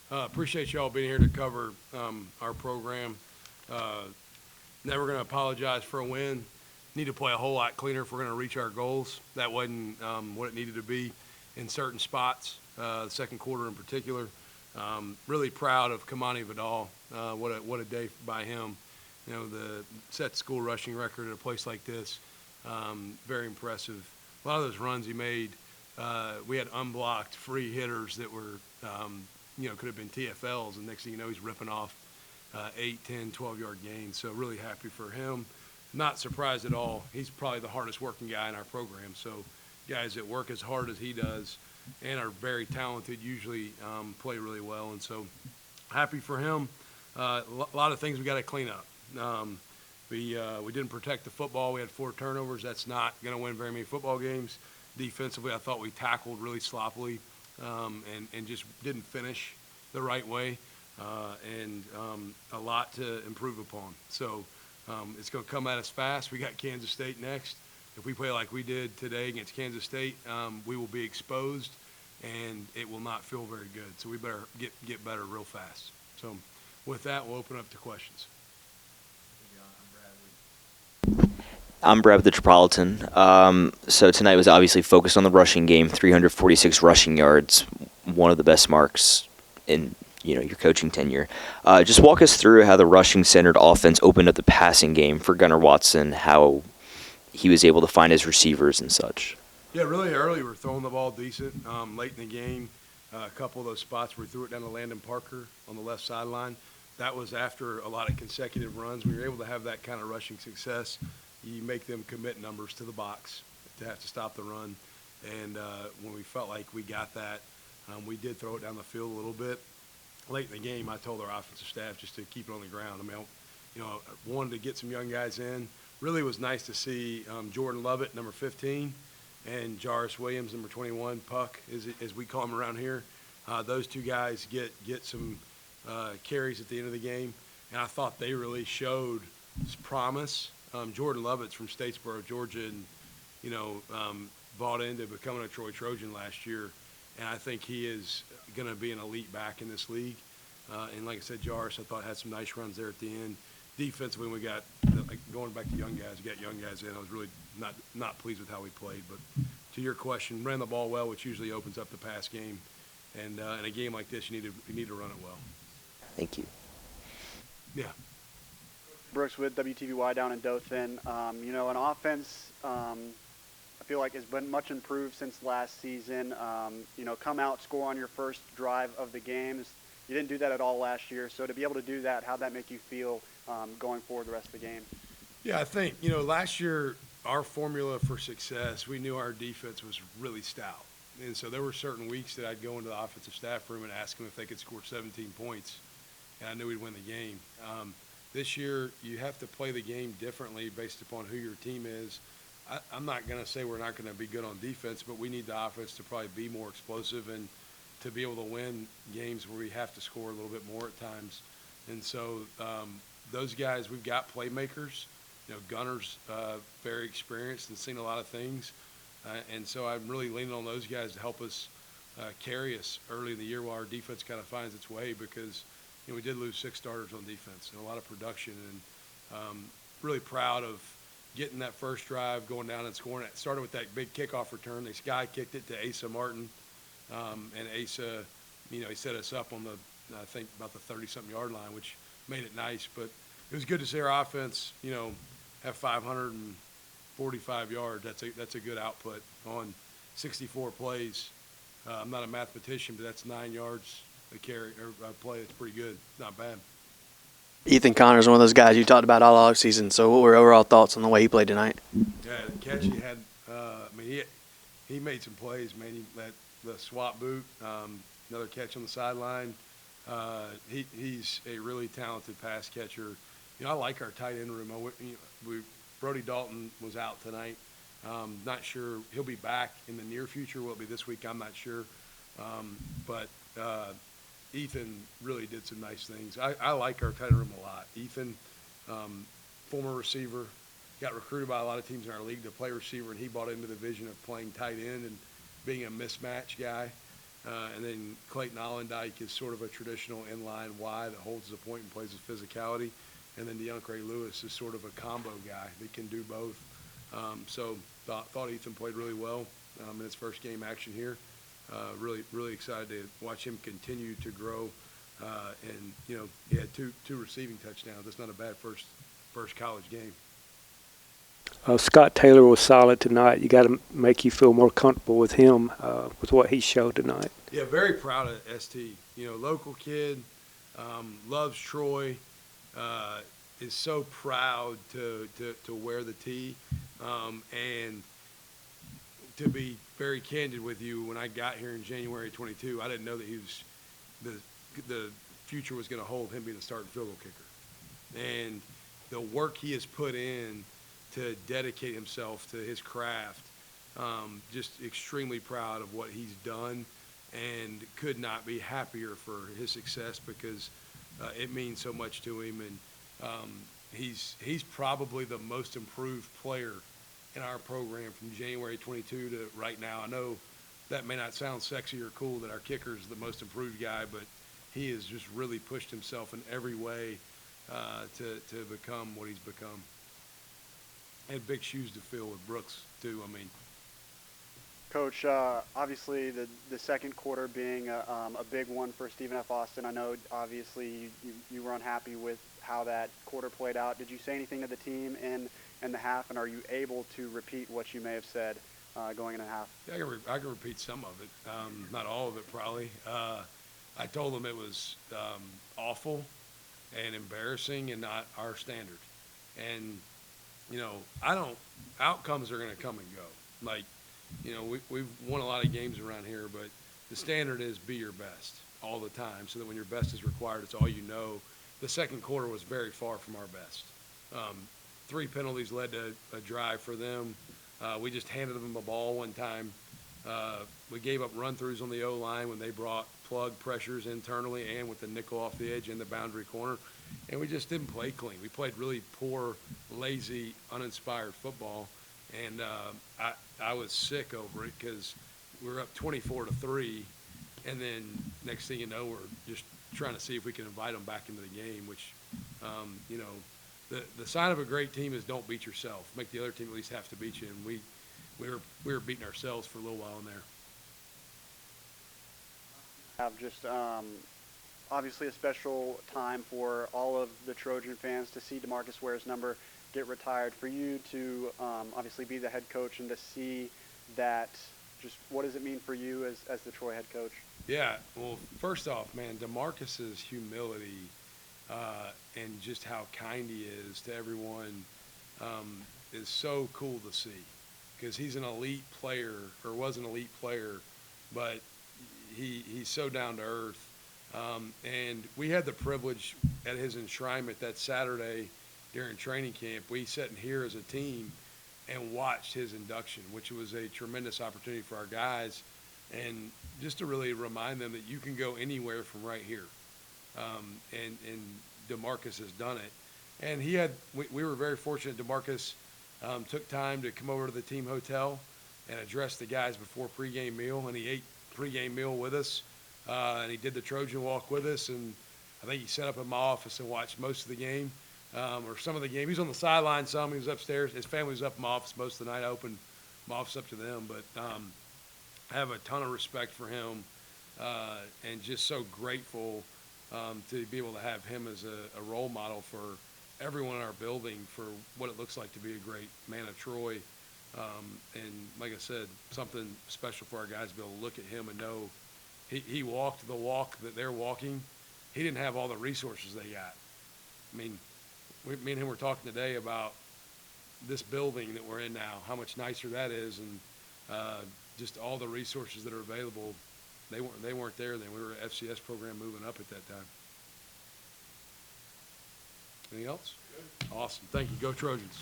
Appreciate y'all being here to cover our program. Never going to apologize for a win. Need to play a whole lot cleaner if we're going to reach our goals. That wasn't what it needed to be in certain spots, the second quarter in particular. Really proud of Kamani Vidal. What a day by him. You know, the set school rushing record at a place like this. Very impressive. A lot of those runs he made, we had unblocked free hitters that were, could have been TFLs, and next thing you know, he's ripping off 8, 10, 12-yard gains. So really happy for him. Not surprised at all. He's probably the hardest working guy in our program. So guys that work as hard as he does and are very talented usually play really well. And so happy for him. A lot of things we got to clean up. We didn't protect the football. We had 4 turnovers. That's not going to win very many football games. Defensively, I thought we tackled really sloppily and just didn't finish the right way, and a lot to improve upon. So it's going to come at us fast. We got Kansas State next. If we play like we did today against Kansas State, we will be exposed, and it will not feel very good. So we better get better real fast. So with that, we'll open up to questions. I'm Brad with the Metropolitan. So tonight was obviously focused on the rushing game, 346 rushing yards, one of the best marks in your coaching tenure. Just walk us through how the rushing-centered offense opened up the passing game for Gunnar Watson, how he was able to find his receivers and such. Yeah, really early we were throwing the ball decent. Late in the game, a couple of those spots where we threw it down to Landon Parker on the left sideline. That was after a lot of consecutive runs. We were able to have that kind of rushing success. You make them commit numbers to the box to have to stop the run. And when we felt like we got that, we did throw it down the field a little bit. Late in the game, I told our offensive staff just to keep it on the ground. I mean, I wanted to get some young guys in. Really was nice to see Jordan Lovett, number 15, and Jarvis Williams, number 21, Puck, as we call him around here. Those two guys get some carries at the end of the game, and I thought they really showed promise. Jordan Lovett's from Statesboro, Georgia, and bought into becoming a Troy Trojan last year, and I think he is going to be an elite back in this league. And like I said, Jarvis, I thought had some nice runs there at the end. Defensively, we got going back to young guys. We got young guys in. I was really not pleased with how we played. But to your question, ran the ball well, which usually opens up the pass game. And in a game like this, you need to run it well. Thank you. Yeah. Brooks with WTVY down in Dothan. An offense I feel like has been much improved since last season. Come out, score on your first drive of the games. You didn't do that at all last year. So to be able to do that, how'd that make you feel going forward the rest of the game? Yeah, I think, last year our formula for success, we knew our defense was really stout. And so there were certain weeks that I'd go into the offensive staff room and ask them if they could score 17 points, and I knew we'd win the game. This year, you have to play the game differently based upon who your team is. I'm not going to say we're not going to be good on defense, but we need the offense to probably be more explosive and to be able to win games where we have to score a little bit more at times. And so those guys, we've got playmakers. Gunner's very experienced and seen a lot of things. And so I'm really leaning on those guys to help us carry us early in the year while our defense kind of finds its way, because we did lose 6 starters on defense and a lot of production. And really proud of getting that first drive, going down and scoring it. Started with that big kickoff return. They sky kicked it to Asa Martin. And Asa, he set us up on I think about the 30-something yard line, which made it nice. But it was good to see our offense, have 545 yards. That's a good output on 64 plays. I'm not a mathematician, but that's 9 yards a carry or a play. It's pretty good. Not bad. Ethan Connor's one of those guys you talked about all offseason. So what were your overall thoughts on the way he played tonight? Yeah, the catch he had, he made some plays, man. The swap boot, another catch on the sideline. He's a really talented pass catcher. I like our tight end room. Brody Dalton was out tonight. Not sure he'll be back in the near future. Will it be this week? I'm not sure. But Ethan really did some nice things. I like our tight end room a lot. Ethan, former receiver, got recruited by a lot of teams in our league to play receiver, and he bought into the vision of playing tight end and being a mismatch guy. And then Clayton Allendike is sort of a traditional inline wide that holds the point and plays with physicality. And then DeAndre Lewis is sort of a combo guy that can do both. So thought Ethan played really well in his first game action here. Really excited to watch him continue to grow. And, you know, he had two receiving touchdowns. That's not a bad first college game. Scott Taylor was solid tonight. You got to make you feel more comfortable with him, with what he showed tonight. Yeah, very proud of ST. You know, local kid, loves Troy, is so proud to wear the T. And to be very candid with you, when I got here in January 22, I didn't know that he was the future was going to hold him being a starting field goal kicker. And the work he has put in to dedicate himself to his craft, just extremely proud of what he's done and could not be happier for his success because it means so much to him. And he's probably the most improved player in our program from January 22 to right now. I know that may not sound sexy or cool that our kicker is the most improved guy, but he has just really pushed himself in every way to become what he's become. And big shoes to fill with Brooks, too. I mean, Coach, obviously the second quarter being a big one for Stephen F. Austin. I know obviously you were unhappy with how that quarter played out. Did you say anything to the team in the half, and are you able to repeat what you may have said going in the half? yeah, I can repeat some of it, not all of it probably. I told them it was awful and embarrassing and not our standard. And, you know, outcomes are going to come and go. Like, you know, we've won a lot of games around here, but the standard is be your best all the time so that when your best is required, it's all you know. The second quarter was very far from our best. 3 penalties led to a drive for them. We just handed them a ball one time. We gave up run-throughs on the O-line when they brought plug pressures internally and with the nickel off the edge in the boundary corner. And we just didn't play clean. We played really poor, lazy, uninspired football. And I was sick over it because we were up 24-3. And then next thing you know, we're just trying to see if we can invite them back into the game, which, you know, the sign of a great team is don't beat yourself. Make the other team at least have to beat you. And we were beating ourselves for a little while in there. Have just obviously a special time for all of the Trojan fans to see DeMarcus Ware's number get retired. For you to obviously be the head coach and to see that, just what does it mean for you as the Troy head coach? Yeah, well, first off, man, DeMarcus's humility and just how kind he is to everyone is so cool to see because he's an elite player or was an elite player, but he's so down to earth. And we had the privilege at his enshrinement that Saturday during training camp. We sat in here as a team and watched his induction, which was a tremendous opportunity for our guys. And just to really remind them that you can go anywhere from right here. And DeMarcus has done it. And we were very fortunate. DeMarcus took time to come over to the team hotel and address the guys before pregame meal. And he ate pregame meal with us. And he did the Trojan walk with us. And I think he set up in my office and watched most of the game, or some of the game. He was on the sideline some. He was upstairs. His family was up in my office most of the night. I opened my office up to them. But I have a ton of respect for him and just so grateful to be able to have him as a role model for everyone in our building for what it looks like to be a great man of Troy. And like I said, something special for our guys to be able to look at him and know he walked the walk that they're walking. He didn't have all the resources they got. I mean, me and him were talking today about this building that we're in now, how much nicer that is, and just all the resources that are available. They weren't there then. We were an FCS program moving up at that time. Anything else? Good. Awesome. Thank you. Go Trojans.